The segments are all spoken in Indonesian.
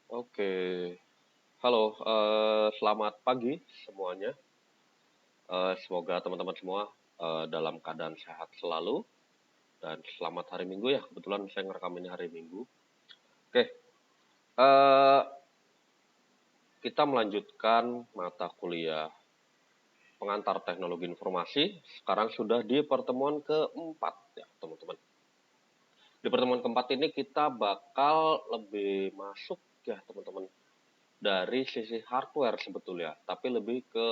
Oke, halo, selamat pagi semuanya. Semoga teman-teman semua dalam keadaan sehat selalu dan selamat hari Minggu ya. Kebetulan saya ngerekam ini hari Minggu. Oke, eh, kita melanjutkan mata kuliah pengantar teknologi informasi. Sekarang sudah di pertemuan keempat ya, teman-teman. Di pertemuan keempat ini kita bakal lebih masuk ya, teman-teman, dari sisi hardware sebetulnya, tapi lebih ke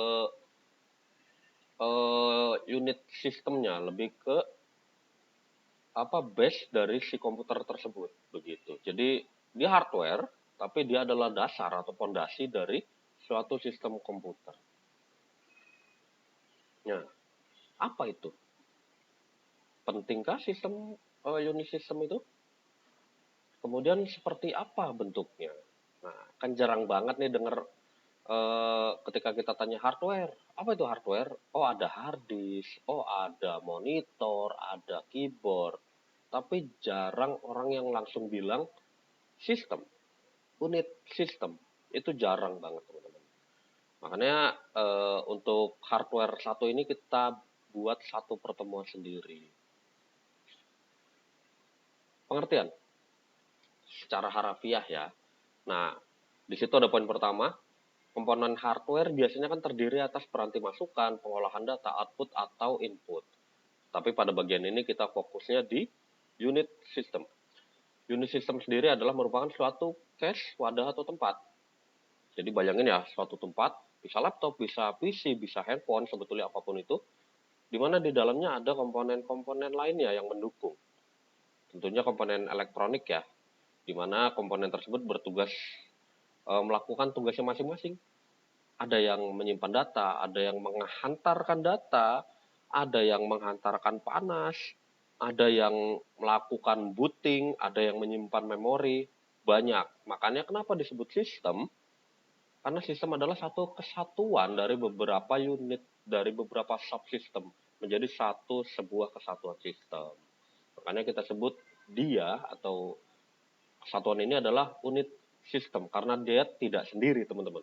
unit sistemnya, lebih ke apa base dari si komputer tersebut begitu. Jadi dia hardware, tapi dia adalah dasar atau fondasi dari suatu sistem komputer. Nah, apa itu? Pentingkah sistem unit system itu? Kemudian seperti apa bentuknya? Nah, kan jarang banget nih denger ketika kita tanya hardware. Apa itu hardware? Oh, ada hard disk, oh ada monitor, ada keyboard. Tapi jarang orang yang langsung bilang sistem, unit sistem. Itu jarang banget, teman-teman. Makanya untuk hardware satu ini kita buat satu pertemuan sendiri. Pengertian secara harafiah ya. Nah, di situ ada poin pertama. Komponen hardware biasanya kan terdiri atas peranti masukan, pengolahan data, output, atau input. Tapi pada bagian ini kita fokusnya di unit system. Unit system sendiri adalah merupakan suatu cache, wadah, atau tempat. Jadi bayangin ya, suatu tempat, bisa laptop, bisa PC, bisa handphone, sebetulnya apapun itu, di mana di dalamnya ada komponen-komponen lainnya yang mendukung. Tentunya komponen elektronik ya, di mana komponen tersebut bertugas melakukan tugasnya masing-masing. Ada yang menyimpan data, ada yang menghantarkan data, ada yang menghantarkan panas, ada yang melakukan booting, ada yang menyimpan memori, banyak. Makanya kenapa disebut sistem? Karena sistem adalah satu kesatuan dari beberapa unit, dari beberapa subsistem menjadi satu sebuah kesatuan sistem. Makanya kita sebut dia atau kesatuan ini adalah unit sistem karena dia tidak sendiri, teman-teman.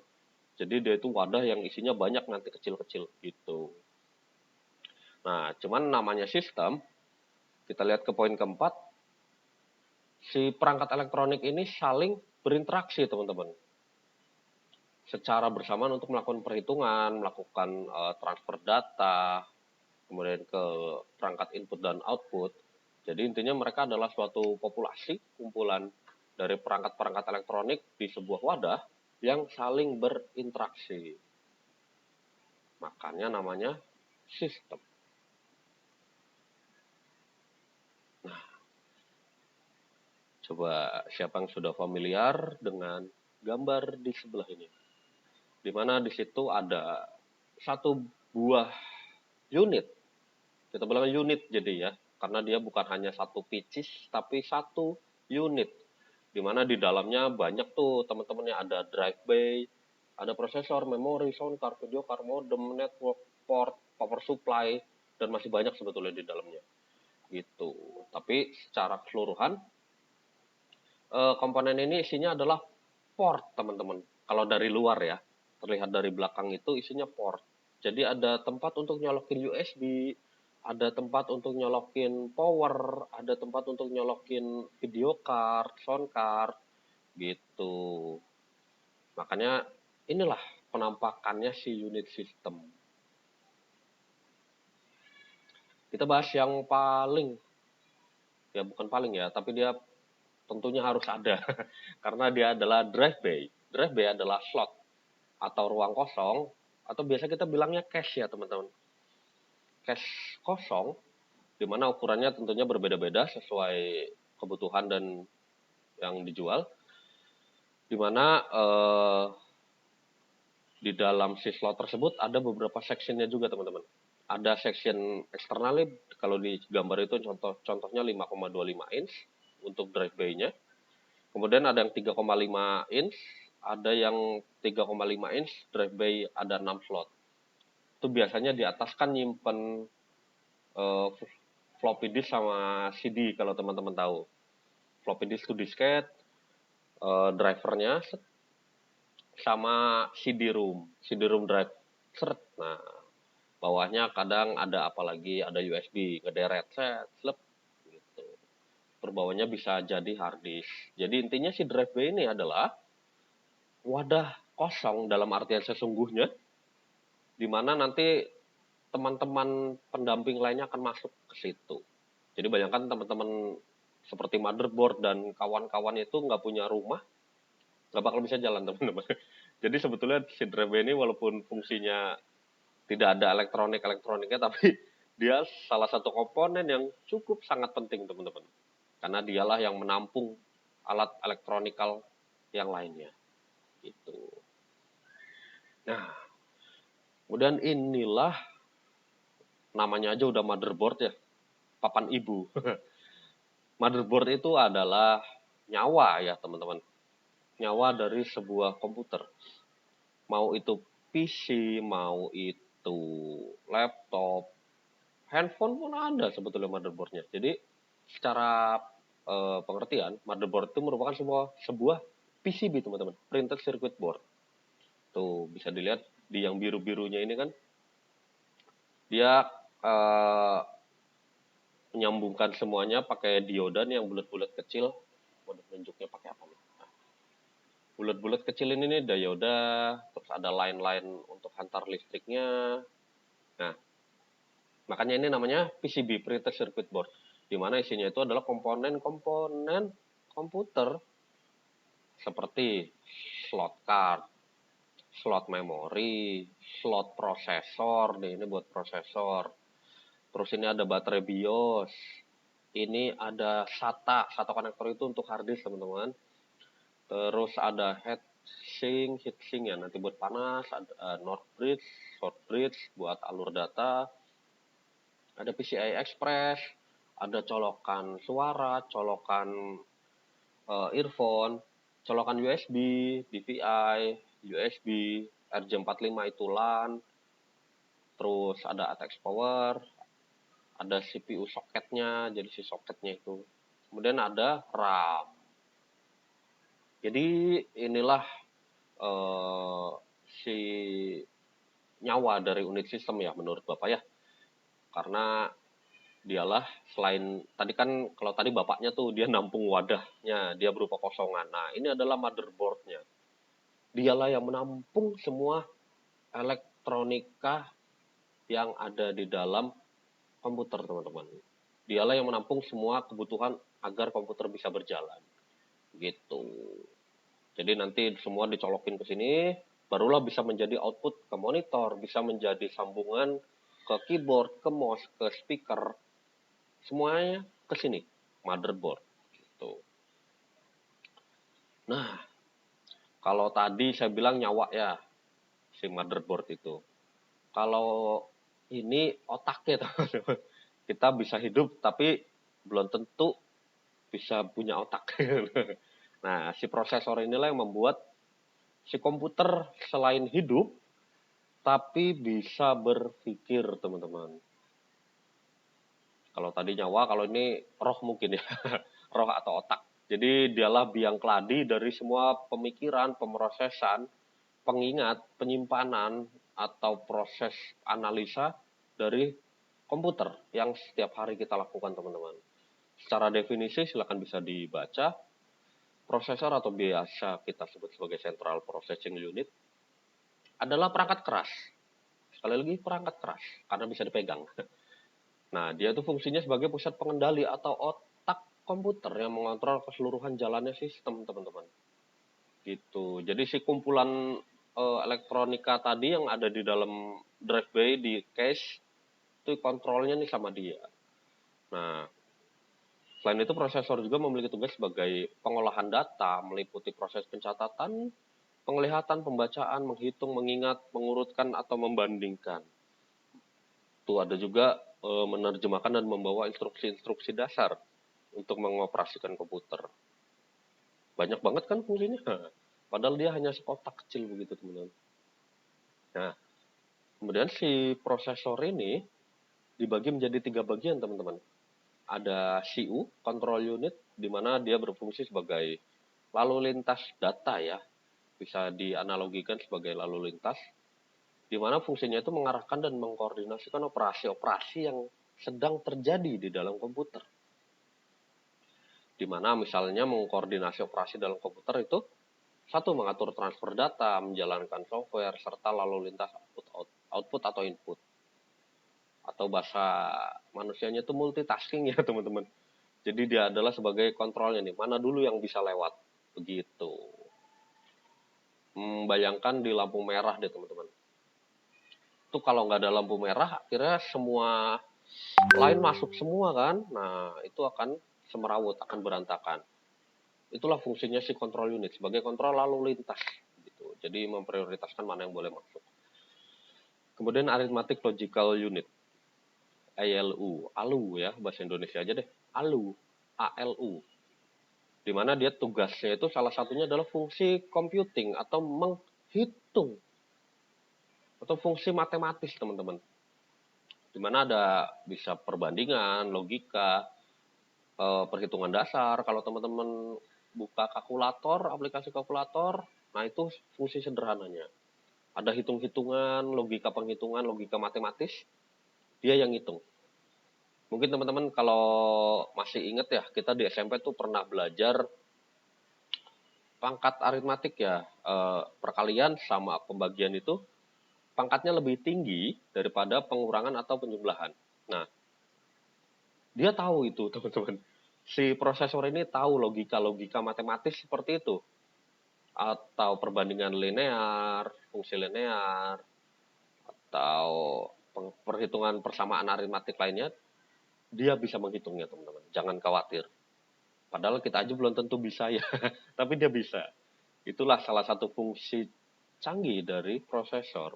Jadi dia itu wadah yang isinya banyak nanti kecil-kecil gitu. Nah, cuman namanya sistem, kita lihat ke poin keempat, si perangkat elektronik ini saling berinteraksi, teman-teman. Secara bersamaan untuk melakukan perhitungan, melakukan transfer data, kemudian ke perangkat input dan output. Jadi intinya mereka adalah suatu populasi, kumpulan dari perangkat-perangkat elektronik di sebuah wadah yang saling berinteraksi. Makanya namanya sistem. Nah, coba siapa yang sudah familiar dengan gambar di sebelah ini? Di mana di situ ada satu buah unit. Kita bilang unit jadi ya, karena dia bukan hanya satu pieces, tapi satu unit. Di mana di dalamnya banyak tuh teman-temannya, ada drive bay, ada prosesor, memori, sound card, video card, modem, network, port, power supply, dan masih banyak sebetulnya di dalamnya. Gitu. Tapi secara keseluruhan komponen ini isinya adalah port, teman-teman. Kalau dari luar ya, terlihat dari belakang itu isinya port. Jadi ada tempat untuk nyolokin USB, ada tempat untuk nyolokin power, ada tempat untuk nyolokin video card, sound card, gitu. Makanya inilah penampakannya si unit system. Kita bahas yang paling, ya bukan paling ya, tapi dia tentunya harus ada. Karena dia adalah drive bay. Drive bay adalah slot atau ruang kosong, atau biasa kita bilangnya cache ya, teman-teman. Cache kosong, di mana ukurannya tentunya berbeda-beda sesuai kebutuhan dan yang dijual. Di mana di dalam si slot tersebut ada beberapa sectionnya juga, teman-teman. Ada section eksternalnya, kalau di gambar itu contohnya 5,25 inch untuk drive bay-nya. Kemudian ada yang 3,5 inch, ada yang 3,5 inch drive bay, ada 6 slot. Itu biasanya di atas kan nyimpen uh, floppy disk sama CD kalau teman-teman tahu. Floppy disk itu disket, drivernya sama CD-ROM drive seret. Nah, bawahnya kadang ada apalagi ada USB ngederet slep gitu. Terbawahnya bisa jadi hard disk. Jadi intinya si drive B ini adalah wadah kosong dalam artian sesungguhnya, di mana nanti teman-teman pendamping lainnya akan masuk ke situ. Jadi bayangkan teman-teman seperti motherboard dan kawan-kawan itu nggak punya rumah, nggak bakal bisa jalan teman-teman. Jadi sebetulnya si drive ini walaupun fungsinya tidak ada elektroniknya, tapi dia salah satu komponen yang cukup sangat penting teman-teman. Karena dialah yang menampung alat elektronikal yang lainnya. Gitu. Nah, kemudian inilah namanya aja udah motherboard ya, papan ibu. Motherboard itu adalah nyawa ya teman-teman. Nyawa dari sebuah komputer. Mau itu PC, mau itu laptop, handphone pun ada sebetulnya motherboardnya. Jadi secara pengertian, motherboard itu merupakan sebuah PCB teman-teman, printed circuit board. Tuh bisa dilihat di yang biru-birunya ini kan, dia menyambungkan semuanya pakai dioda nih yang bulat-bulat kecil. Mau tunjuknya pakai apa nih? Nah, bulat-bulat kecil ini nih dioda, terus ada line-line untuk hantar listriknya. Nah, makanya ini namanya PCB, printed circuit board, di mana isinya itu adalah komponen-komponen komputer seperti slot card, slot memori, slot prosesor, nih ini buat prosesor. Terus ini ada baterai BIOS. Ini ada SATA konektor itu untuk hard disk teman-teman. Terus ada heatsink ya nanti buat panas, ada north bridge, south bridge buat alur data. Ada PCI Express, ada colokan suara, colokan earphone, colokan USB, DVI, USB, RJ45 itu LAN, terus ada ATX power, ada CPU soketnya, jadi si soketnya itu. Kemudian ada RAM. Jadi inilah si nyawa dari unit sistem ya menurut Bapak ya. Karena dialah selain tadi kan kalau tadi bapaknya tuh dia nampung wadahnya, dia berupa kosongan. Nah, ini adalah motherboardnya. Dialah yang menampung semua elektronika yang ada di dalam komputer, teman-teman. Dialah yang menampung semua kebutuhan agar komputer bisa berjalan. Gitu. Jadi nanti semua dicolokin ke sini, barulah bisa menjadi output ke monitor, bisa menjadi sambungan ke keyboard, ke mouse, ke speaker, semuanya ke sini, motherboard. Gitu. Nah, kalau tadi saya bilang nyawa ya, si motherboard itu. Kalau ini otaknya, teman-teman. Kita bisa hidup, tapi belum tentu bisa punya otak. Nah, si prosesor inilah yang membuat si komputer selain hidup, tapi bisa berpikir, teman-teman. Kalau tadi nyawa, kalau ini roh mungkin ya. Roh atau otak. Jadi dialah biang keladi dari semua pemikiran, pemrosesan, pengingat, penyimpanan, atau proses analisa dari komputer yang setiap hari kita lakukan, teman-teman. Secara definisi silakan bisa dibaca. Prosesor atau biasa kita sebut sebagai Central Processing Unit adalah perangkat keras. Sekali lagi perangkat keras, karena bisa dipegang. Nah, dia itu fungsinya sebagai pusat pengendali atau otak komputer yang mengontrol keseluruhan jalannya sistem, teman-teman. Gitu. Jadi si kumpulan elektronika tadi yang ada di dalam drive bay di cache itu kontrolnya nih sama dia. Nah, selain itu prosesor juga memiliki tugas sebagai pengolahan data, meliputi proses pencatatan, penglihatan, pembacaan, menghitung, mengingat, mengurutkan atau membandingkan. Tuh ada juga menerjemahkan dan membawa instruksi-instruksi dasar untuk mengoperasikan komputer. Banyak banget kan fungsinya. Padahal dia hanya sekotak kecil begitu, teman-teman. Nah, kemudian si prosesor ini dibagi menjadi 3 bagian, teman-teman. Ada CU, control unit, di mana dia berfungsi sebagai lalu lintas data ya, bisa dianalogikan sebagai lalu lintas, di mana fungsinya itu mengarahkan dan mengkoordinasikan operasi-operasi yang sedang terjadi di dalam komputer. Di mana misalnya mengkoordinasi operasi dalam komputer itu, satu, mengatur transfer data, menjalankan software, serta lalu lintas output atau input. Atau bahasa manusianya itu multitasking ya teman-teman. Jadi dia adalah sebagai kontrolnya nih, mana dulu yang bisa lewat. Begitu. Bayangkan di lampu merah deh teman-teman. Itu kalau nggak ada lampu merah, akhirnya semua lain masuk semua kan. Nah, itu akan semerawut, akan berantakan. Itulah fungsinya si control unit, sebagai kontrol lalu lintas. Gitu. Jadi memprioritaskan mana yang boleh masuk. Kemudian arithmetic logical unit. ALU ya, bahasa Indonesia aja deh. ALU. Di mana dia tugasnya itu salah satunya adalah fungsi computing atau menghitung. Atau fungsi matematis, teman-teman. Di mana ada bisa perbandingan, logika, perhitungan dasar. Kalau teman-teman buka kalkulator, aplikasi kalkulator, nah itu fungsi sederhananya. Ada hitung-hitungan, logika penghitungan, logika matematis, dia yang hitung. Mungkin teman-teman kalau masih ingat ya, kita di SMP tuh pernah belajar pangkat aritmatik ya, perkalian sama pembagian itu pangkatnya lebih tinggi daripada pengurangan atau penjumlahan. Nah, dia tahu itu teman-teman. Si prosesor ini tahu logika-logika matematis seperti itu. Atau perbandingan linear, fungsi linear, atau perhitungan persamaan aritmatik lainnya, dia bisa menghitungnya teman-teman. Jangan khawatir. Padahal kita aja belum tentu bisa ya, tapi dia bisa. Itulah salah satu fungsi canggih dari prosesor.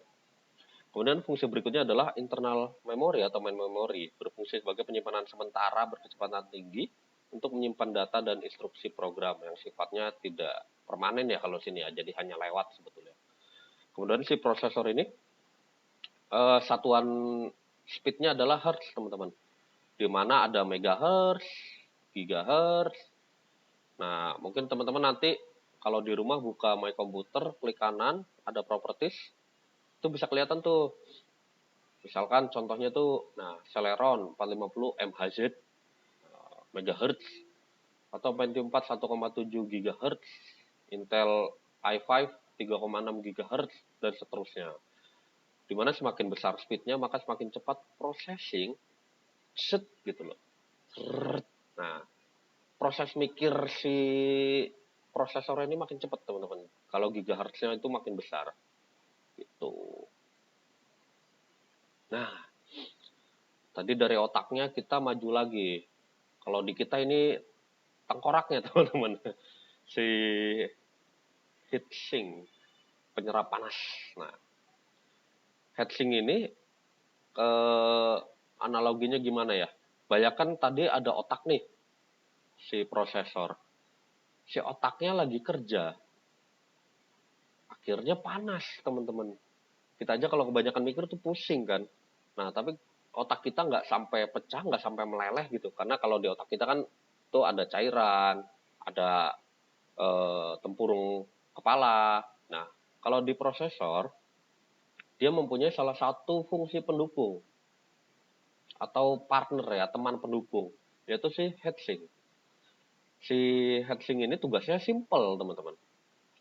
Kemudian fungsi berikutnya adalah internal memory atau main memory, berfungsi sebagai penyimpanan sementara berkecepatan tinggi untuk menyimpan data dan instruksi program yang sifatnya tidak permanen ya kalau sini ya, jadi hanya lewat sebetulnya. Kemudian si prosesor ini satuan speednya adalah hertz teman-teman, di mana ada megahertz, gigahertz. Nah mungkin teman-teman nanti kalau di rumah buka My Computer, klik kanan, ada properties, itu bisa kelihatan tuh. Misalkan contohnya tuh, nah Celeron 450 MHz MHz atau Pentium 4 1,7 GHz, Intel i5 3,6 GHz dan seterusnya. Dimana semakin besar speednya maka semakin cepat processing, set gitu loh. Nah, proses mikir si prosesor ini makin cepat teman-teman. Kalau gigahertznya itu makin besar. Gitu. Nah, tadi dari otaknya kita maju lagi. Kalau di kita ini tengkoraknya teman-teman. Si heatsink, penyerap panas. Nah, heatsink ini analoginya gimana ya? Bayangkan tadi ada otak nih, si prosesor. Si otaknya lagi kerja. Akhirnya panas teman-teman. Kita aja kalau kebanyakan mikir tuh pusing kan. Nah, tapi otak kita nggak sampai pecah, nggak sampai meleleh gitu. Karena kalau di otak kita kan tuh ada cairan, ada tempurung kepala. Nah, kalau di prosesor, dia mempunyai salah satu fungsi pendukung atau partner ya, teman pendukung, yaitu si heatsink. Si heatsink ini tugasnya simple, teman-teman.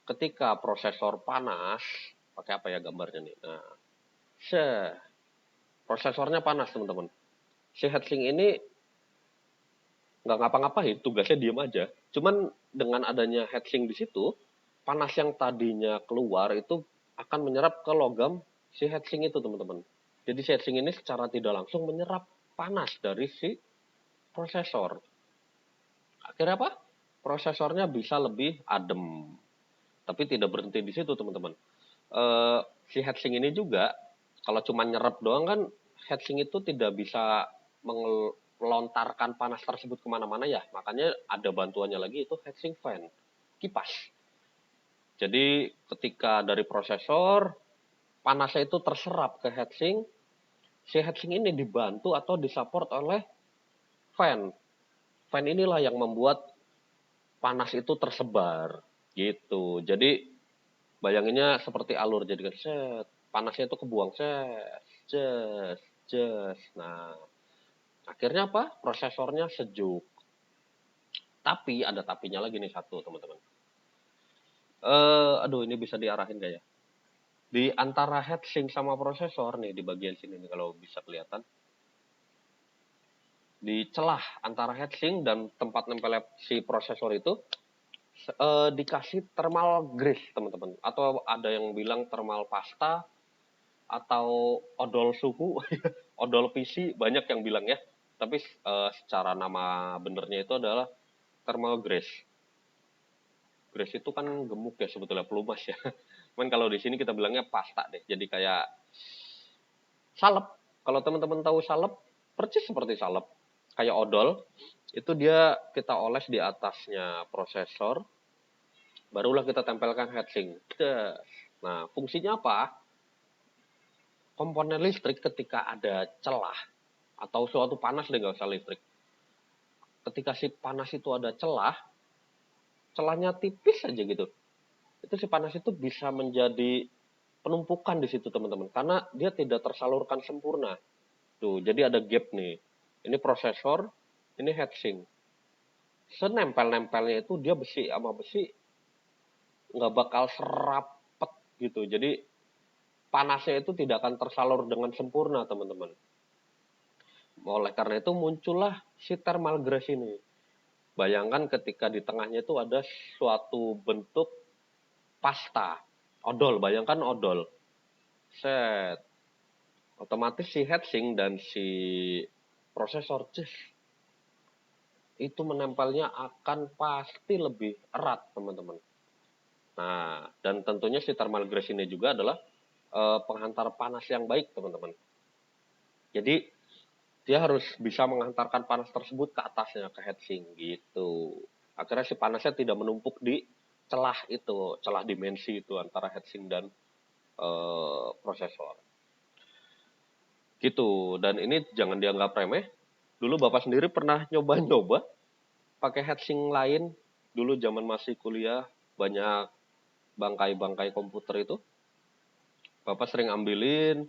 Ketika prosesor panas, pakai apa ya gambarnya nih? Nah, prosesornya panas, teman-teman. Si heatsink ini nggak ngapa-ngapain, tugasnya diem aja. Cuman dengan adanya heatsink di situ, panas yang tadinya keluar itu akan menyerap ke logam si heatsink itu, teman-teman. Jadi si heatsink ini secara tidak langsung menyerap panas dari si prosesor. Akhirnya apa? Prosesornya bisa lebih adem. Tapi tidak berhenti di situ, teman-teman. Si heatsink ini juga, kalau cuma nyerap doang kan, heatsink itu tidak bisa melontarkan panas tersebut kemana-mana ya. Makanya ada bantuannya lagi, itu heatsink fan, kipas. Jadi ketika dari prosesor, panasnya itu terserap ke heatsink, si heatsink ini dibantu atau disupport oleh fan. Fan inilah yang membuat panas itu tersebar gitu. Jadi bayanginnya seperti alur, jadi kan set, panasnya itu kebuang set, jes, jes. Nah, akhirnya apa? Prosesornya sejuk. Tapi ada tapinya lagi nih satu, teman-teman. Aduh, ini bisa diarahin gak ya? Di antara heatsink sama prosesor nih di bagian sini nih kalau bisa kelihatan. Di celah antara heatsink dan tempat nempel si prosesor itu dikasih thermal grease, teman-teman. Atau ada yang bilang thermal pasta atau odol suhu, odol PC, banyak yang bilang ya. Tapi secara nama benernya itu adalah thermal grease. Grease itu kan gemuk ya sebetulnya, pelumas ya. Cuman kalau di sini kita bilangnya pasta deh. Jadi kayak salep. Kalau teman-teman tahu salep, persis seperti salep. Kayak odol, itu dia kita oles di atasnya prosesor, barulah kita tempelkan heatsink. Nah, fungsinya apa? Komponen listrik ketika ada celah, atau suatu panas deh, nggak usah listrik. Ketika si panas itu ada celah, celahnya tipis aja gitu. Itu si panas itu bisa menjadi penumpukan di situ, teman-teman. Karena dia tidak tersalurkan sempurna. Tuh, jadi ada gap nih. Ini prosesor, ini heatsink. Senempel-nempelnya itu dia besi sama besi nggak bakal serapet gitu. Jadi panasnya itu tidak akan tersalur dengan sempurna, teman-teman. Oleh karena itu muncullah si thermal grace ini. Bayangkan ketika di tengahnya itu ada suatu bentuk pasta, odol. Bayangkan odol. Set. Otomatis si heatsink dan si prosesor itu menempelnya akan pasti lebih erat, teman-teman. Nah, dan tentunya si thermal grace ini juga adalah penghantar panas yang baik, teman-teman. Jadi dia harus bisa menghantarkan panas tersebut ke atasnya, ke heatsink gitu. Akhirnya si panasnya tidak menumpuk di celah itu, celah dimensi itu antara heatsink dan prosesor. Gitu. Dan ini jangan dianggap remeh. Dulu Bapak sendiri pernah nyoba-nyoba pakai heatsink lain. Dulu zaman masih kuliah, banyak bangkai-bangkai komputer itu. Bapak sering ambilin,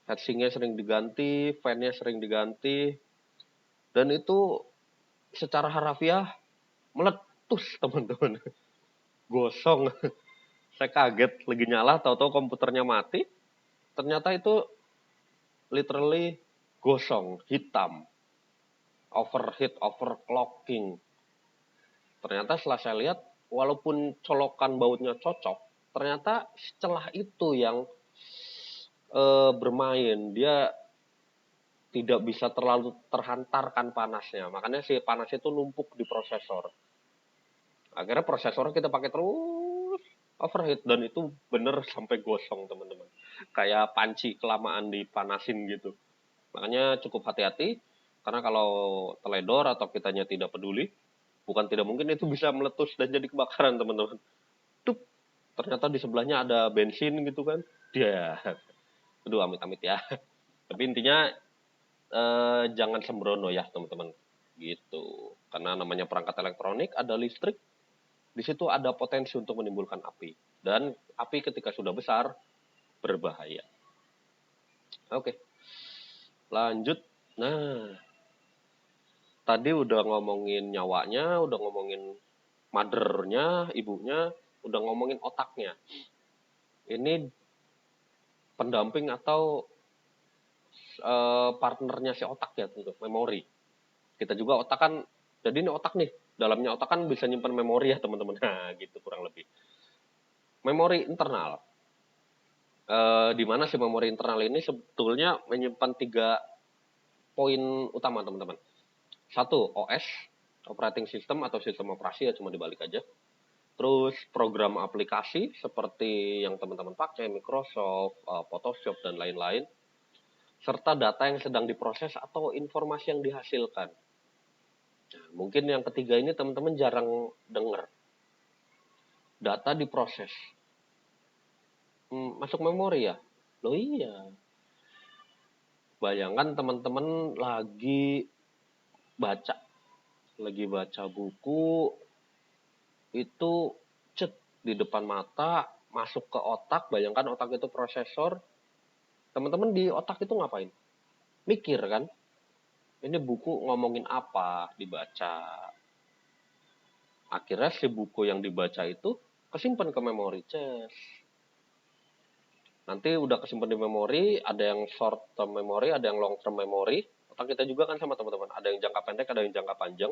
heatsinknya sering diganti, fan-nya sering diganti, dan itu secara harafiah meletus, teman-teman. Gosong. Saya kaget, lagi nyala, tahu-tahu komputernya mati. Ternyata itu literally gosong, hitam. Overheat, overclocking. Ternyata setelah saya lihat, walaupun colokan bautnya cocok, ternyata celah itu yang bermain. Dia tidak bisa terlalu terhantarkan panasnya. Makanya si panas itu numpuk di prosesor. Akhirnya prosesor kita pakai terus overheat, dan itu bener sampai gosong, teman-teman. Kayak panci kelamaan dipanasin gitu. Makanya cukup hati-hati, karena kalau teledor atau kitanya tidak peduli, bukan tidak mungkin itu bisa meletus dan jadi kebakaran, teman-teman. Tuh, ternyata di sebelahnya ada bensin gitu kan. Dia, aduh amit-amit ya. Tapi intinya jangan sembrono ya, teman-teman. Gitu. Karena namanya perangkat elektronik, ada listrik, di situ ada potensi untuk menimbulkan api. Dan api ketika sudah besar, berbahaya. Oke, lanjut. Nah, tadi udah ngomongin nyawanya, udah ngomongin mothernya, ibunya, udah ngomongin otaknya. Ini pendamping atau partnernya si otak ya, tentu, memori. Kita juga otak kan, jadi ini otak nih, dalamnya otak kan bisa nyimpan memori ya, teman-teman. Nah, gitu kurang lebih. Memori internal. Di mana si memori internal ini sebetulnya menyimpan 3 poin utama, teman-teman. 1, OS, operating system atau sistem operasi, ya cuma dibalik aja. Terus program aplikasi seperti yang teman-teman pakai, Microsoft, Photoshop, dan lain-lain. Serta data yang sedang diproses atau informasi yang dihasilkan. Nah, mungkin yang ketiga ini teman-teman jarang dengar. Data diproses. Masuk memori ya? Loh iya. Bayangkan teman-teman lagi baca buku, itu cet di depan mata, masuk ke otak. Bayangkan otak itu prosesor. Teman-teman di otak itu ngapain? Mikir kan? Ini buku ngomongin apa, dibaca. Akhirnya si buku yang dibaca itu kesimpan ke memori. Nanti udah kesimpan di memori, ada yang short term memory, ada yang long term memory. Otak kita juga kan sama teman-teman. Ada yang jangka pendek, ada yang jangka panjang.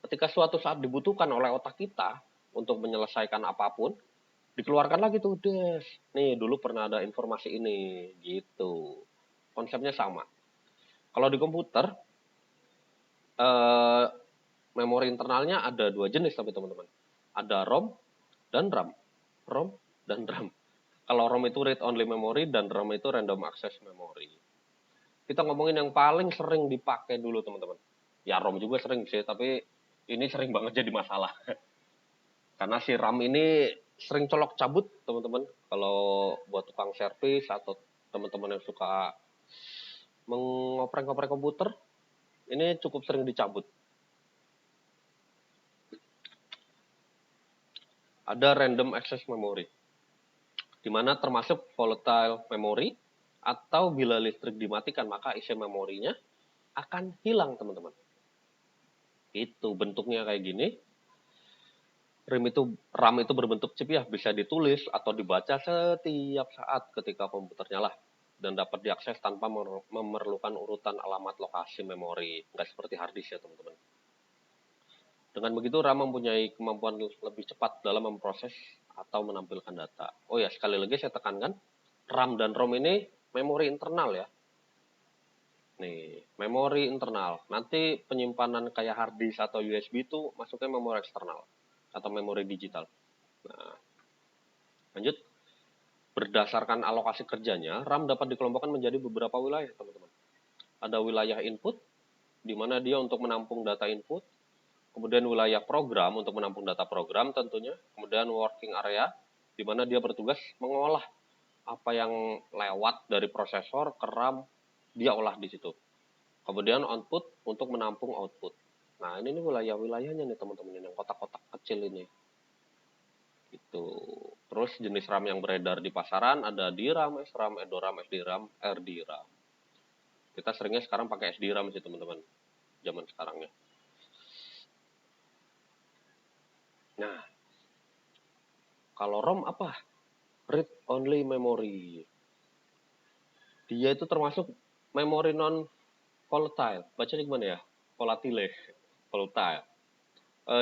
Ketika suatu saat dibutuhkan oleh otak kita untuk menyelesaikan apapun, dikeluarkan lagi tuh, des. Nih, dulu pernah ada informasi ini, gitu. Konsepnya sama. Kalau di komputer, eh, memori internalnya ada dua jenis tapi teman-teman. Ada ROM dan RAM. ROM dan RAM. Kalau ROM itu read only memory dan RAM itu random access memory. Kita ngomongin yang paling sering dipakai dulu teman-teman. Ya ROM juga sering sih, tapi ini sering banget jadi masalah. Karena si RAM ini sering colok cabut teman-teman. Kalau buat tukang servis atau teman-teman yang suka mengoprek-ngoprek komputer, ini cukup sering dicabut. Ada random access memory, di mana termasuk volatile memory, atau bila listrik dimatikan maka isi memorinya akan hilang teman-teman. Itu bentuknya kayak gini. RAM itu berbentuk chip ya, bisa ditulis atau dibaca setiap saat ketika komputer nyala dan dapat diakses tanpa memerlukan urutan alamat lokasi memori. Nggak seperti hard disk ya teman-teman. Dengan begitu RAM mempunyai kemampuan lebih cepat dalam memproses atau menampilkan data. Oh ya, sekali lagi saya tekankan, RAM dan ROM ini memori internal ya. Nih, memori internal. Nanti penyimpanan kayak hard disk atau USB itu masuknya memori eksternal atau memori digital. Nah, lanjut. Berdasarkan alokasi kerjanya, RAM dapat dikelompokkan menjadi beberapa wilayah, teman-teman. Ada wilayah input, di mana dia untuk menampung data input. Kemudian wilayah program untuk menampung data program tentunya. Kemudian working area, di mana dia bertugas mengolah apa yang lewat dari prosesor ke RAM, dia olah di situ. Kemudian output untuk menampung output. Nah, ini wilayah-wilayahnya nih teman-teman, yang kotak-kotak kecil ini. Itu. Terus jenis RAM yang beredar di pasaran ada DRAM, SRAM, EDORAM, SDRAM, RDRAM. Kita seringnya sekarang pakai SDRAM sih teman-teman, zaman sekarangnya. Nah, kalau ROM apa? Read only memory. Dia itu termasuk memori non volatile. Bacanya gimana ya? Volatile. Volatile.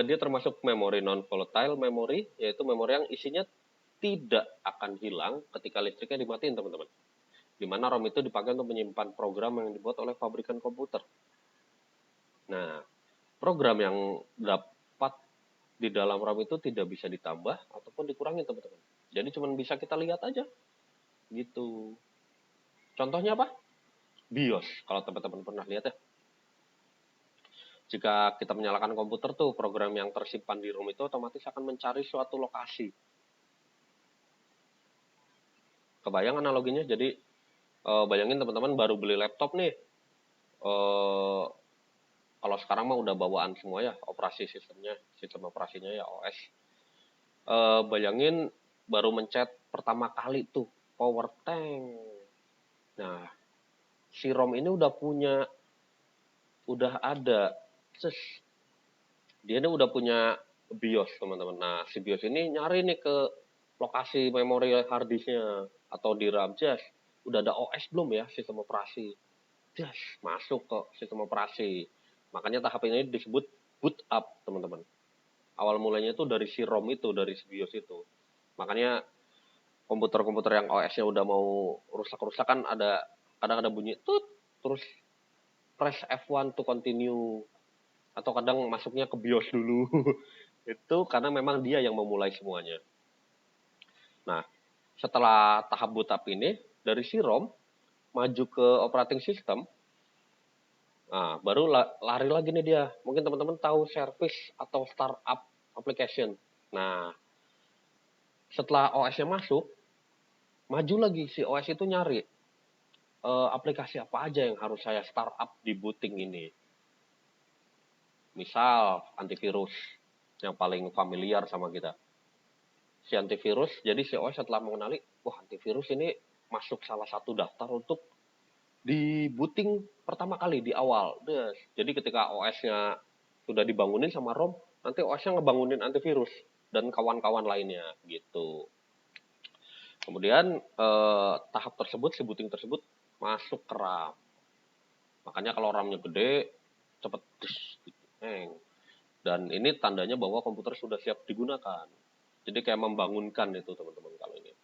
Dia termasuk memori non volatile memory, yaitu memori yang isinya tidak akan hilang ketika listriknya dimatiin teman-teman. Di mana ROM itu dipakai untuk menyimpan program yang dibuat oleh pabrikan komputer. Nah, program yang dapat di dalam RAM itu tidak bisa ditambah ataupun dikurangi teman-teman. Jadi cuma bisa kita lihat aja gitu. Contohnya apa? BIOS, kalau teman-teman pernah lihat ya. Jika kita menyalakan komputer tuh, program yang tersimpan di ROM itu otomatis akan mencari suatu lokasi. Kebayang analoginya? Jadi bayangin teman-teman baru beli laptop nih. Kalau sekarang mah udah bawaan semua ya, operasi sistemnya, sistem operasinya ya OS. Bayangin baru mencet pertama kali tuh power tank. Nah, si ROM ini udah ada, dia ini udah punya BIOS teman-teman. Nah, si BIOS ini nyari nih ke lokasi memori hard disknya atau di RAM, udah ada OS belum ya, sistem operasi. Masuk ke sistem operasi. Makanya tahap ini disebut boot up teman-teman. Awal mulanya itu dari si ROM itu, dari si BIOS itu. Makanya komputer-komputer yang OS-nya udah mau rusak-rusak kan kadang ada bunyi tut, terus press F1 to continue, atau kadang masuknya ke BIOS dulu. Itu karena memang dia yang memulai semuanya. Nah, setelah tahap boot up ini, dari si ROM maju ke operating system, nah, baru lari lagi nih dia. Mungkin teman-teman tahu service atau startup application. Nah, setelah OS-nya masuk, maju lagi si OS itu nyari aplikasi apa aja yang harus saya startup di booting ini. Misal antivirus. yang paling familiar sama kita. Si antivirus, jadi si OS setelah mengenali, wah antivirus ini masuk salah satu daftar untuk di booting pertama kali di awal. Jadi ketika OS-nya sudah dibangunin sama ROM, nanti OS-nya ngebangunin antivirus dan kawan-kawan lainnya gitu. Kemudian tahap tersebut, si booting tersebut masuk ke RAM. Makanya kalau RAM-nya gede, cepet gitu. Dan ini tandanya bahwa komputer sudah siap digunakan. Jadi kayak membangunkan itu teman-teman kalau ini.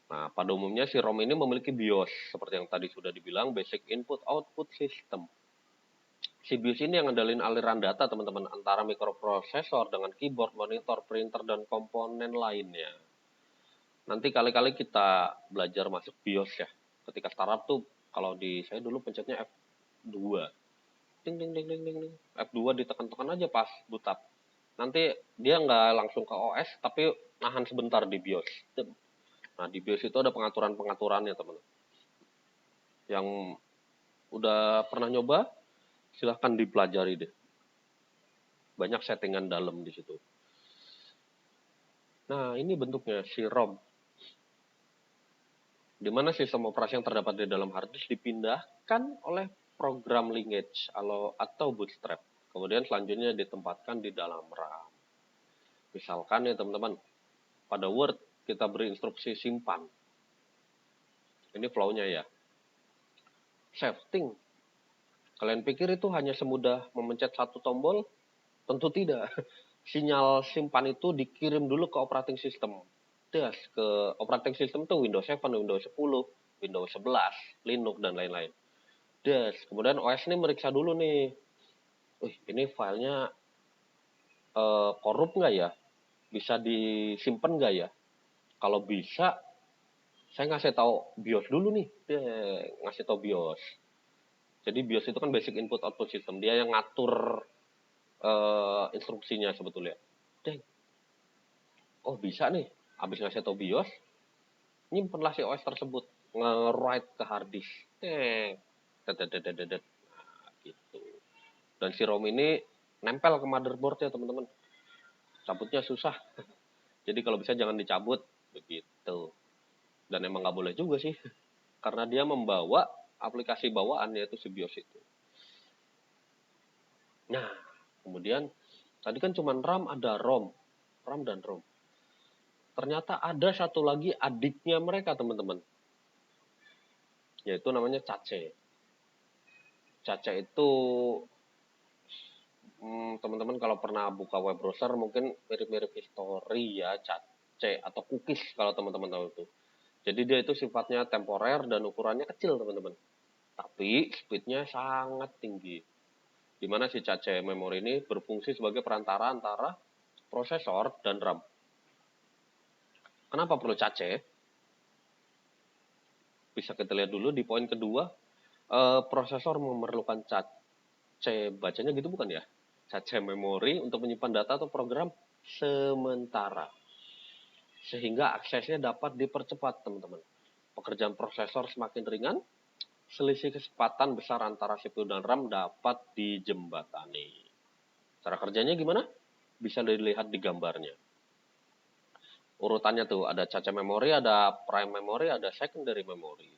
Nah, pada umumnya si ROM ini memiliki BIOS, seperti yang tadi sudah dibilang, Basic Input Output System. Si BIOS ini yang ngendalin aliran data teman-teman, antara mikroprosesor dengan keyboard, monitor, printer, dan komponen lainnya. Nanti kali-kali kita belajar masuk BIOS ya. Ketika startup tuh, kalau di saya dulu pencetnya F2. Ding, ding, ding, ding, ding, ding. F2 ditekan-tekan aja pas boot up. Nanti dia nggak langsung ke OS, tapi nahan sebentar di BIOS. Nah, di BIOS itu ada pengaturan-pengaturannya, teman. Yang udah pernah nyoba, silahkan dipelajari deh. Banyak settingan dalam di situ. Nah, ini bentuknya si ROM. Di mana sistem operasi yang terdapat di dalam hard disk dipindahkan oleh program linkage atau bootstrap. Kemudian selanjutnya ditempatkan di dalam RAM. Misalkan ya teman-teman, pada Word kita beri instruksi simpan. Ini flow-nya ya. Saving. Kalian pikir itu hanya semudah memencet satu tombol? Tentu tidak. Sinyal simpan itu dikirim dulu ke operating system. Ke operating system itu Windows 7, Windows 10, Windows 11, Linux, dan lain-lain. Kemudian OS ini meriksa dulu nih. Ini filenya korup nggak ya? Bisa disimpan nggak ya? Kalau bisa, saya ngasih tahu BIOS dulu nih. Ngasih tahu BIOS. Jadi BIOS itu kan basic input output system. Dia yang ngatur instruksinya sebetulnya. Oh bisa nih. Habis ngasih tahu BIOS, nyimpenlah si OS tersebut. Nge-write ke hard disk. Nah, gitu. Dan si ROM ini nempel ke motherboard ya teman-teman. Cabutnya susah. Jadi kalau bisa jangan dicabut. Begitu. Dan emang nggak boleh juga sih. Karena dia membawa aplikasi bawaan yaitu si BIOS itu. Nah, kemudian tadi kan cuma RAM ada ROM. RAM dan ROM. Ternyata ada satu lagi adiknya mereka teman-teman. Yaitu namanya cache. Cache itu teman-teman kalau pernah buka web browser mungkin mirip-mirip history ya, cache atau cookies kalau teman-teman tahu itu. Jadi dia itu sifatnya temporer dan ukurannya kecil teman-teman. Tapi speednya sangat tinggi. Di mana si cache memori ini berfungsi sebagai perantara antara prosesor dan RAM. Kenapa perlu cache? Bisa kita lihat dulu di poin kedua, prosesor memerlukan cache, bacanya gitu bukan ya? Cache memori untuk menyimpan data atau program sementara. Sehingga aksesnya dapat dipercepat, teman-teman. Pekerjaan prosesor semakin ringan, selisih kecepatan besar antara CPU dan RAM dapat dijembatani. Cara kerjanya gimana? Bisa dilihat di gambarnya. Urutannya tuh ada cache memori, ada prime memory, ada secondary memory.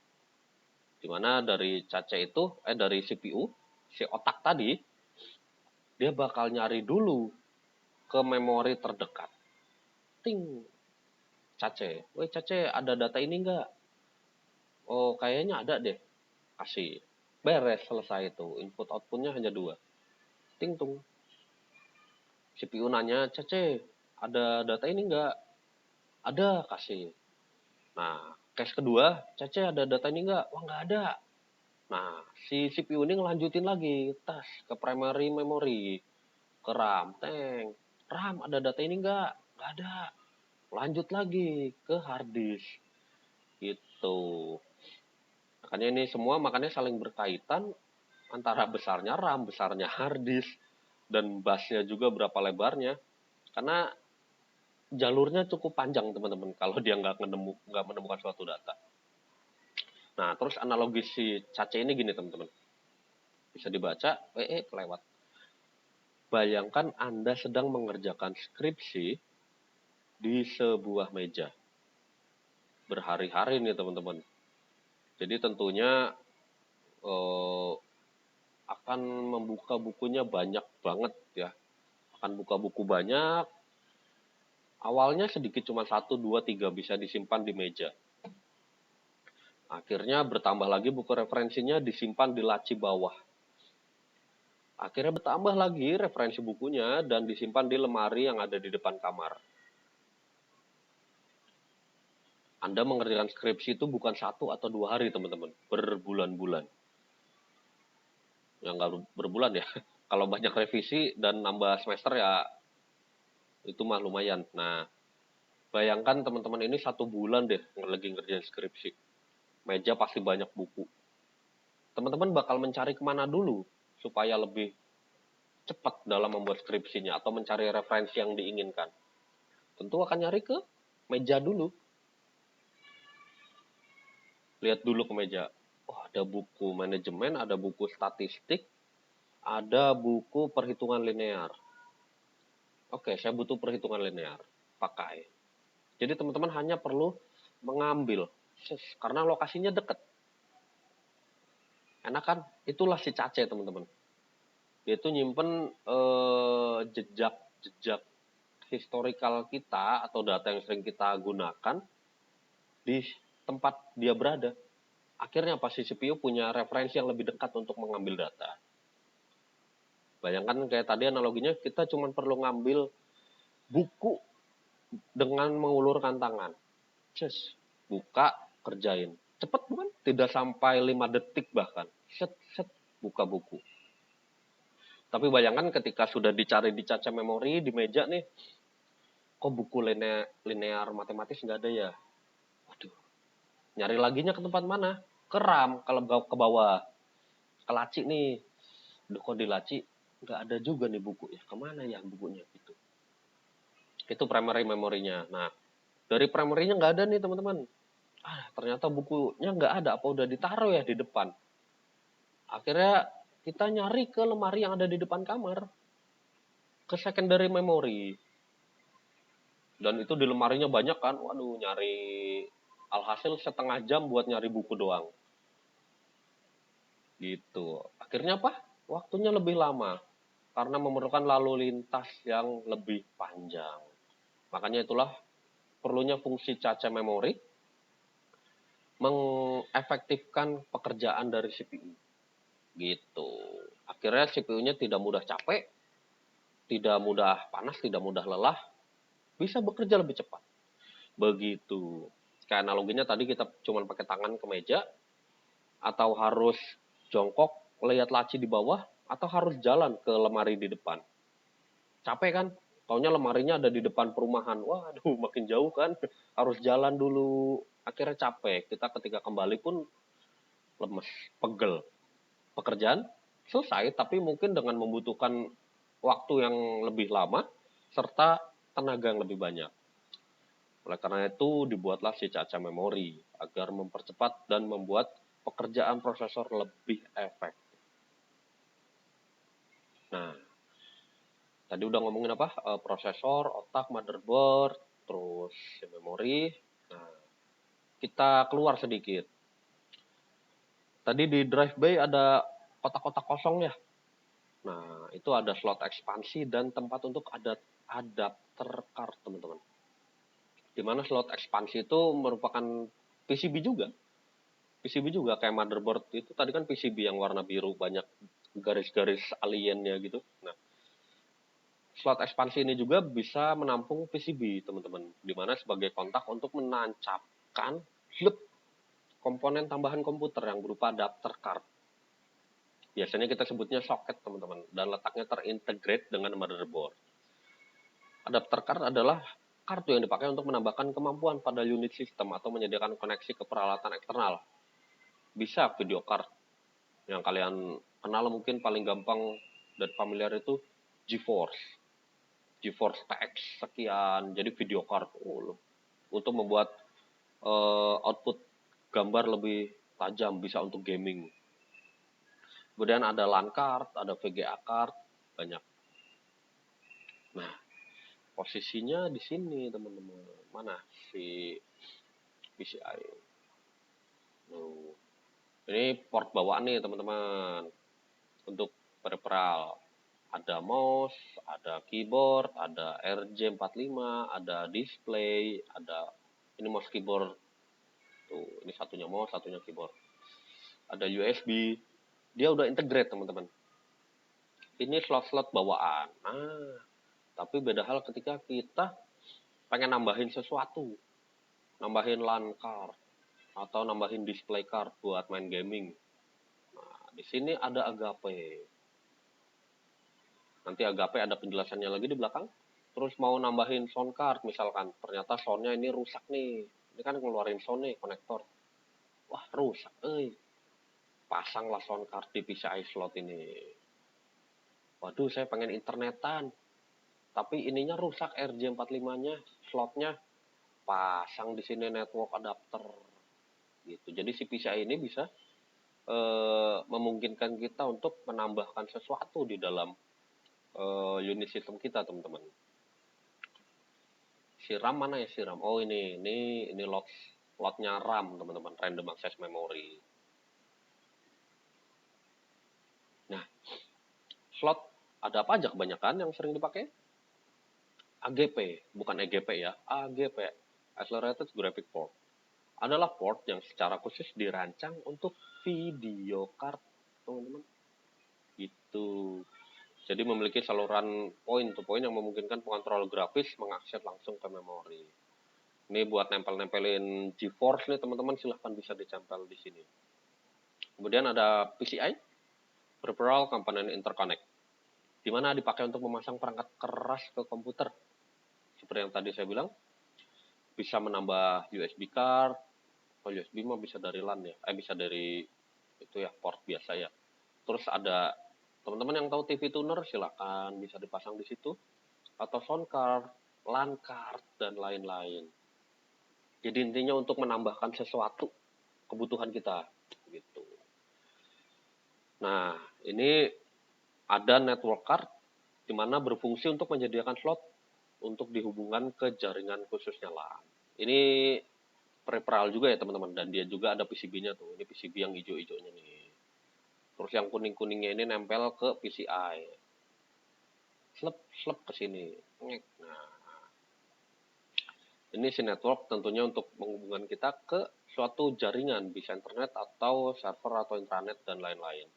Dimana dari cache itu, dari CPU, si otak tadi, dia bakal nyari dulu ke memori terdekat. Ting, cache. Woi cache, ada data ini enggak? Oh, kayaknya ada deh. Kasih. Beres, selesai itu. Input outputnya hanya 2. Ting tung. CPU nanya, cache, ada data ini enggak? Ada, kasih. Nah, case kedua, cache ada data ini enggak? Wah, enggak ada. Nah, si CPU ini ngelanjutin lagi tas ke primary memory, ke RAM, RAM ada data ini enggak? Enggak ada. Lanjut lagi ke hard disk. Gitu. Makanya ini semua makanya saling berkaitan antara besarnya RAM, besarnya hard disk, dan busnya juga berapa lebarnya. Karena jalurnya cukup panjang teman-teman kalau dia nggak menemukan suatu data. Nah, terus analogi si cache ini gini teman-teman. Bisa dibaca, kelewat. Bayangkan Anda sedang mengerjakan skripsi di sebuah meja. Berhari-hari nih teman-teman. Jadi tentunya akan membuka bukunya banyak banget ya. Akan buka buku banyak. Awalnya sedikit cuma 1, 2, 3 bisa disimpan di meja. Akhirnya bertambah lagi buku referensinya disimpan di laci bawah. Akhirnya bertambah lagi referensi bukunya dan disimpan di lemari yang ada di depan kamar. Anda mengerjakan skripsi itu bukan 1 atau 2 hari teman-teman, berbulan-bulan. Ya nggak berbulan ya. Kalau banyak revisi dan nambah semester ya itu mah lumayan. Nah, bayangkan teman-teman ini 1 bulan deh lagi ngerjain skripsi. Meja pasti banyak buku. Teman-teman bakal mencari kemana dulu supaya lebih cepat dalam membuat skripsinya atau mencari referensi yang diinginkan. Tentu akan nyari ke meja dulu. Lihat dulu ke meja. Oh, ada buku manajemen, ada buku statistik, ada buku perhitungan linear. Oke, saya butuh perhitungan linear. Pakai. Jadi teman-teman hanya perlu mengambil. Karena lokasinya dekat. Enak kan? Itulah si Cace teman-teman. Dia itu nyimpen jejak historical kita atau data yang sering kita gunakan di tempat dia berada. Akhirnya apa? Si CPU punya referensi yang lebih dekat untuk mengambil data. Bayangkan kayak tadi analoginya, kita cuma perlu ngambil buku dengan mengulurkan tangan. Buka, kerjain. Cepet bukan? Tidak sampai 5 detik bahkan. Buka buku. Tapi bayangkan ketika sudah dicari di caca memori, di meja nih, kok buku linear matematis nggak ada ya? Waduh, nyari laginya ke tempat mana? Ke RAM, kalau ke bawah. Ke laci nih. Duh, kok di laci nggak ada juga nih buku ya? Kemana ya bukunya? Itu primary memorinya. Nah, dari primary-nya nggak ada nih teman-teman. Ternyata bukunya nggak ada. Apa udah ditaruh ya di depan? Akhirnya kita nyari ke lemari yang ada di depan kamar. Ke secondary memory. Dan itu di lemarinya banyak kan. Waduh, nyari alhasil setengah jam buat nyari buku doang. Gitu. Akhirnya apa? Waktunya lebih lama. Karena memerlukan lalu lintas yang lebih panjang. Makanya itulah perlunya fungsi cache memori mengefektifkan pekerjaan dari CPU. Gitu. Akhirnya CPU-nya tidak mudah capek, tidak mudah panas, tidak mudah lelah, bisa bekerja lebih cepat. Begitu. Kayak analoginya tadi kita cuma pakai tangan ke meja, atau harus jongkok, lihat laci di bawah, atau harus jalan ke lemari di depan. Capek kan? Taunya lemarinya ada di depan perumahan. Waduh, makin jauh kan? Harus jalan dulu. Akhirnya capek. Kita ketika kembali pun lemes, pegel. Pekerjaan selesai, tapi mungkin dengan membutuhkan waktu yang lebih lama, serta tenaga yang lebih banyak. Oleh karena itu, dibuatlah si caca memori, agar mempercepat dan membuat pekerjaan prosesor lebih efektif. Nah, tadi udah ngomongin apa? Prosesor, otak, motherboard, terus memori. Nah, kita keluar sedikit. Tadi di drive bay ada kotak-kotak kosong ya. Nah, itu ada slot ekspansi dan tempat untuk adapter card, teman-teman. Di mana slot ekspansi itu merupakan PCB juga. PCB juga kayak motherboard itu tadi kan PCB yang warna biru banyak garis-garis aliennya gitu. Nah, slot ekspansi ini juga bisa menampung PCB, teman-teman. Di mana sebagai kontak untuk menancapkan komponen tambahan komputer yang berupa adapter card. Biasanya kita sebutnya socket, teman-teman, dan letaknya terintegrate dengan motherboard. Adapter card adalah kartu yang dipakai untuk menambahkan kemampuan pada unit sistem atau menyediakan koneksi ke peralatan eksternal. Bisa video card. Yang kalian kenal mungkin paling gampang dan familiar itu GeForce. GeForce TX sekian. Jadi video card. Untuk membuat output gambar lebih tajam, bisa untuk gaming. Kemudian ada LAN card, ada VGA card, banyak. Posisinya di sini teman-teman. Mana si PCI? Ini port bawaan nih teman-teman. Untuk peripheral. Ada mouse, ada keyboard, ada RJ45, ada display, ada ini mouse keyboard. Tuh, ini satunya mouse, satunya keyboard. Ada USB. Dia udah integrate teman-teman. Ini slot-slot bawaan. Nah, tapi beda hal ketika kita pengen nambahin sesuatu. Nambahin LAN card atau nambahin display card buat main gaming. Nah, di sini ada Agape. Nanti Agape ada penjelasannya lagi di belakang. Terus mau nambahin sound card misalkan, ternyata soundnya ini rusak nih. Ini kan ngeluarin sound nih, konektor. Wah, rusak, pasanglah sound card di PCI slot ini. Waduh, saya pengen internetan. Tapi ininya rusak RJ45-nya, slotnya. Pasang di sini network adapter. Gitu. Jadi si PCI ini bisa memungkinkan kita untuk menambahkan sesuatu di dalam unit sistem kita, teman-teman. Si RAM mana ya si RAM? Oh ini lotnya RAM, teman-teman, random access memory. Nah, slot ada apa aja kebanyakan yang sering dipakai? AGP, bukan EGP ya, AGP, Accelerated Graphic Port. Adalah port yang secara khusus dirancang untuk video card, teman-teman. Gitu. Jadi memiliki saluran point-to-point yang memungkinkan pengontrol grafis mengakses langsung ke memori. Ini buat nempel-nempelin GeForce nih teman-teman, silahkan bisa ditempel di sini. Kemudian ada PCI, Peripheral Component Interconnect, di mana dipakai untuk memasang perangkat keras ke komputer. Seperti yang tadi saya bilang, bisa menambah USB card. Oh, USB mah bisa dari LAN ya, bisa dari itu ya, port biasa ya. Terus ada teman-teman yang tahu TV tuner, silakan bisa dipasang di situ, atau sound card, LAN card, dan lain-lain. Jadi intinya untuk menambahkan sesuatu kebutuhan kita gitu. Nah, ini ada network card di mana berfungsi untuk menyediakan slot untuk dihubungkan ke jaringan khususnya LAN. Ini peripheral juga ya teman-teman, dan dia juga ada PCB-nya tuh. Ini PCB yang hijau-hijaunya nih. Terus yang kuning-kuningnya ini nempel ke PCI. Slep ke sini. Nah, ini si network tentunya untuk menghubungkan kita ke suatu jaringan, bisa internet atau server atau intranet dan lain-lain.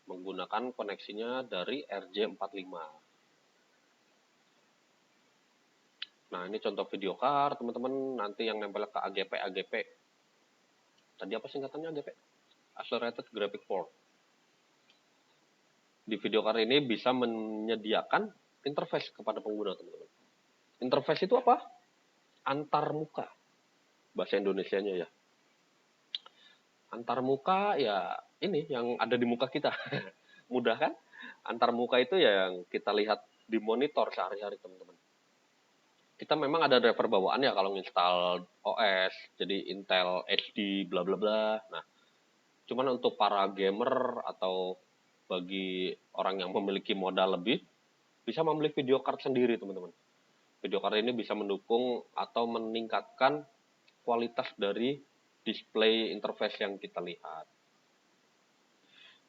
Menggunakan koneksinya dari RJ45. Nah, ini contoh video card, teman-teman. Nanti yang nempel ke AGP. Tadi apa singkatannya AGP? Accelerated Graphic Port. Di video card ini bisa menyediakan interface kepada pengguna, teman-teman. Interface itu apa? Antar muka. Bahasa Indonesianya ya. Antar muka ya ini yang ada di muka kita. Mudah kan? Antar muka itu yang kita lihat di monitor sehari-hari, teman-teman. Kita memang ada driver bawaan ya kalau install OS, jadi Intel HD bla bla bla. Nah, cuman untuk para gamer atau bagi orang yang memiliki modal lebih, bisa membeli video card sendiri, teman-teman. Video card ini bisa mendukung atau meningkatkan kualitas dari display interface yang kita lihat.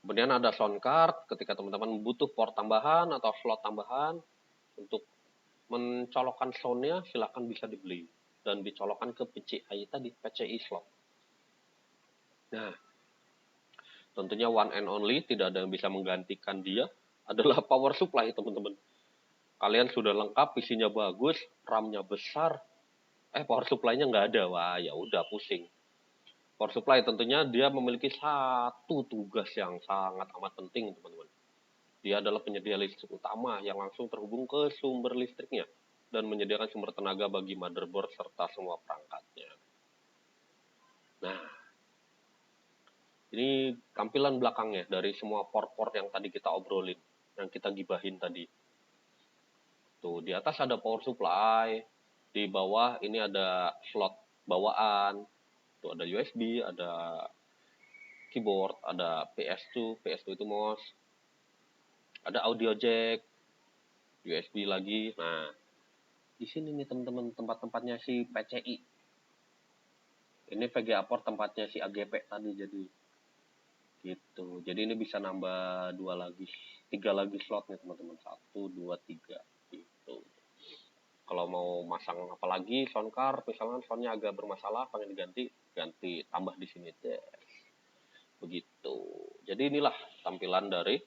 Kemudian ada sound card, ketika teman-teman butuh port tambahan atau slot tambahan untuk mencolokkan soundnya, silakan bisa dibeli dan dicolokkan ke PCI tadi, PCI slot. Nah, tentunya one and only, tidak ada yang bisa menggantikan dia, adalah power supply, teman-teman. Kalian sudah lengkap, PC-nya bagus, RAM-nya besar, power supply-nya nggak ada, wah ya udah pusing. Power supply tentunya dia memiliki satu tugas yang sangat amat penting, teman-teman. Dia adalah penyedia listrik utama yang langsung terhubung ke sumber listriknya dan menyediakan sumber tenaga bagi motherboard serta semua perangkatnya. Nah, ini tampilan belakangnya dari semua port-port yang tadi kita obrolin, yang kita gibahin tadi. Tuh, di atas ada power supply, di bawah ini ada slot bawaan, tuh ada USB, ada keyboard, ada PS2 itu mouse, ada audio jack, USB lagi. Nah, Di sini nih teman-teman tempat-tempatnya si PCI. Ini VGA port tempatnya si AGP tadi jadi gitu. Jadi ini bisa nambah 3 lagi slot nih teman-teman. 1, 2, 3 gitu. Kalau mau masang apalagi sound card, misalnya soundnya agak bermasalah, pengen diganti, ganti tambah di sini deh. Begitu. Jadi inilah tampilan dari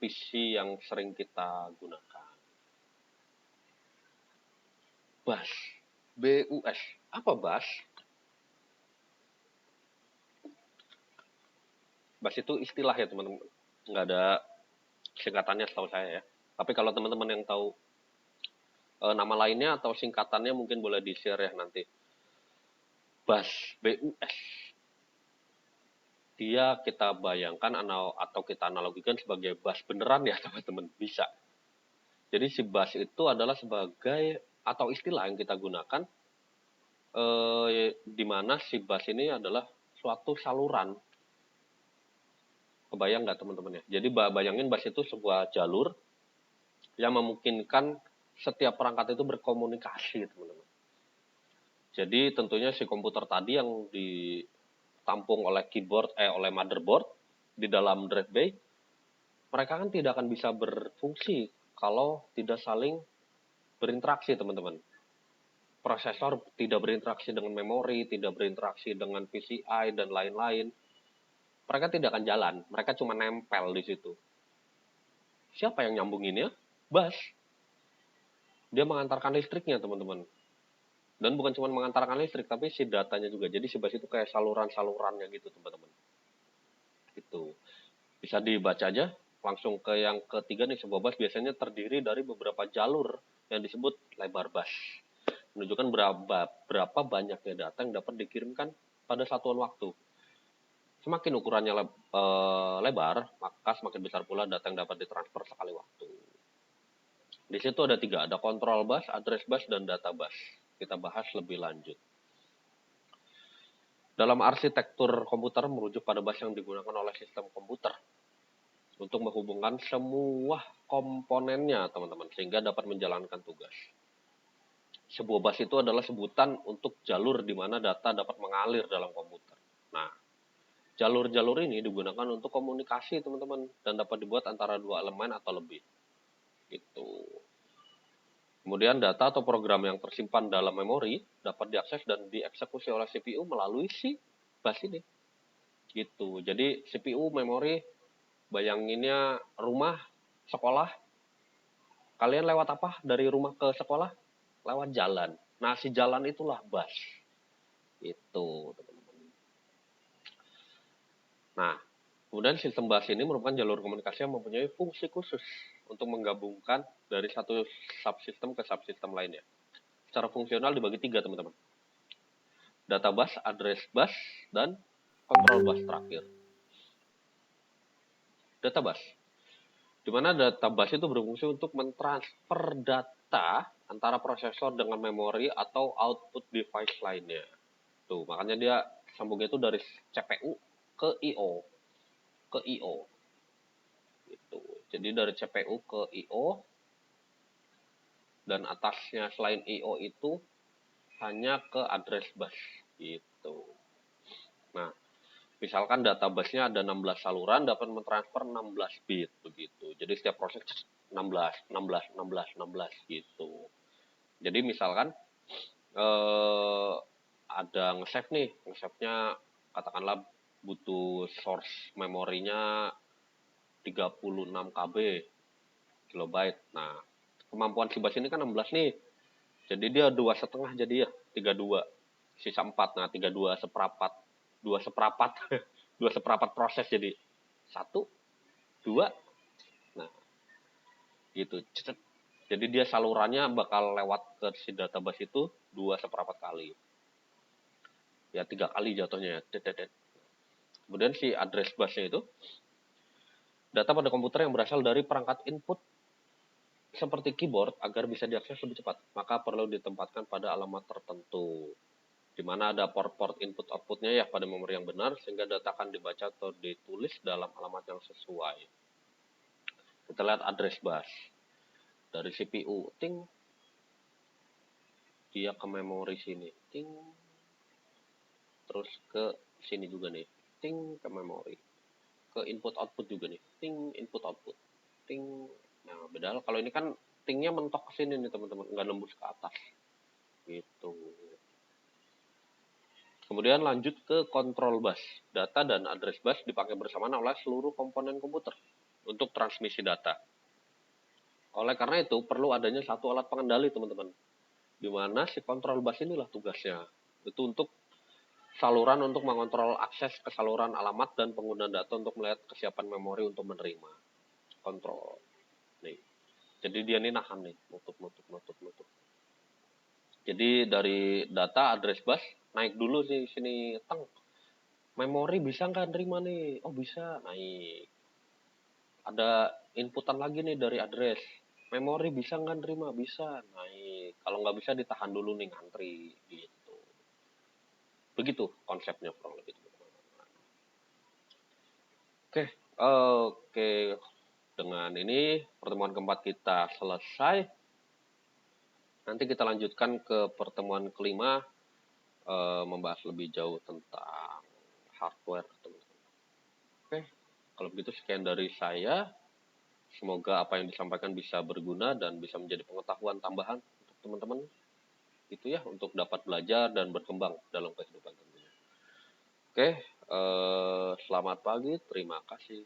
PC yang sering kita gunakan. Bus. BUS. Apa bus? Bus itu istilah ya teman-teman. Nggak ada singkatannya setahu saya ya. Tapi kalau teman-teman yang tahu nama lainnya atau singkatannya mungkin boleh di-share ya nanti. Bus. BUS. Dia kita bayangkan atau kita analogikan sebagai bus beneran ya teman-teman. Bisa. Jadi si bus itu adalah sebagai atau istilah yang kita gunakan di mana si bus ini adalah suatu saluran. Kebayang nggak teman-teman ya? Jadi bayangin bus itu sebuah jalur yang memungkinkan setiap perangkat itu berkomunikasi, teman-teman. Jadi tentunya si komputer tadi yang ditampung oleh oleh motherboard di dalam drive bay, mereka kan tidak akan bisa berfungsi kalau tidak saling berinteraksi, teman-teman. Prosesor tidak berinteraksi dengan memori, tidak berinteraksi dengan PCI dan lain-lain. Mereka tidak akan jalan, mereka cuma nempel di situ. Siapa yang nyambunginnya? Bus. Dia mengantarkan listriknya, teman-teman. Dan bukan cuma mengantarkan listrik, tapi si datanya juga. Jadi si bus itu kayak saluran-salurannya gitu, teman-teman. Itu bisa dibaca aja. Langsung ke yang ketiga nih, sebuah bus biasanya terdiri dari beberapa jalur yang disebut lebar bus. Menunjukkan berapa banyaknya data yang dapat dikirimkan pada satuan waktu. Semakin ukurannya lebar, maka semakin besar pula data yang dapat ditransfer sekali waktu. Di situ ada 3, ada control bus, address bus, dan data bus. Kita bahas lebih lanjut. Dalam arsitektur komputer merujuk pada bus yang digunakan oleh sistem komputer untuk menghubungkan semua komponennya, teman-teman, sehingga dapat menjalankan tugas. Sebuah bus itu adalah sebutan untuk jalur di mana data dapat mengalir dalam komputer. Nah, jalur-jalur ini digunakan untuk komunikasi, teman-teman, dan dapat dibuat antara 2 elemen atau lebih. Gitu. Kemudian data atau program yang tersimpan dalam memori dapat diakses dan dieksekusi oleh CPU melalui si bus ini. Gitu. Jadi CPU, memori, bayanginnya rumah, sekolah. Kalian lewat apa dari rumah ke sekolah? Lewat jalan. Nah, si jalan itulah bus. Itu, teman-teman. Nah, kemudian sistem bus ini merupakan jalur komunikasi yang mempunyai fungsi khusus untuk menggabungkan dari satu subsistem ke subsistem lainnya. Secara fungsional dibagi 3, teman-teman. Data bus, address bus, dan control bus terakhir. Data bus. Di mana data bus itu berfungsi untuk mentransfer data antara prosesor dengan memori atau output device lainnya. Tuh, makanya dia sambungnya itu dari CPU ke I/O. Ke I/O. Gitu. Jadi dari CPU ke I/O, dan atasnya selain I/O itu hanya ke address bus. Gitu. Nah, misalkan data busnya ada 16 saluran dapat mentransfer 16 bit begitu. Jadi setiap proses 16, 16, 16, 16 gitu. Jadi misalkan ada nge-save nih, nge-save-nya katakanlah butuh source memorinya 36 KB kilobyte. Nah, kemampuan si bus ini kan 16 nih. Jadi dia 2,5 jadi ya, 32. Sisa 4. Nah, 32 seperapat. 2 seperapat. 2 seperapat proses jadi 1, 2. Nah, gitu. Jadi dia salurannya bakal lewat ke si database itu 2 seperapat kali. Ya 3 kali jatuhnya ya. Kemudian si address busnya itu data pada komputer yang berasal dari perangkat input seperti keyboard agar bisa diakses lebih cepat, maka perlu ditempatkan pada alamat tertentu, di mana ada port-port input outputnya ya pada memori yang benar, sehingga data akan dibaca atau ditulis dalam alamat yang sesuai. Kita lihat address bus dari CPU, ting, dia ke memori sini, ting, terus ke sini juga nih, ting, ke memori, ke input output juga nih, ting, input output, ting. Nah, beda kalau ini kan tingnya mentok ke sini nih teman-teman, nggak nembus ke atas gitu. Kemudian lanjut ke control bus. Data dan address bus dipakai bersamaan oleh seluruh komponen komputer untuk transmisi data. Oleh karena itu, perlu adanya satu alat pengendali, teman-teman. Di mana si control bus inilah tugasnya. Itu untuk saluran untuk mengontrol akses ke saluran alamat dan penggunaan data untuk melihat kesiapan memori untuk menerima. Kontrol. Nih. Jadi dia nih nahan nih. Nutup. Jadi dari data address bus, naik dulu sih sini. Teng. Memori bisa nggak nerima nih? Oh bisa, naik. Ada inputan lagi nih dari address. Memori bisa nggak nerima? Bisa, naik. Kalau nggak bisa ditahan dulu nih ngantri gitu. Begitu konsepnya kurang lebih. Oke, oke. Dengan ini pertemuan keempat kita selesai. Nanti kita lanjutkan ke pertemuan kelima, membahas lebih jauh tentang hardware. Oke, kalau begitu sekian dari saya. Semoga apa yang disampaikan bisa berguna dan bisa menjadi pengetahuan tambahan untuk teman-teman. Itu ya, untuk dapat belajar dan berkembang dalam kehidupan tentunya. Oke, selamat pagi, terima kasih.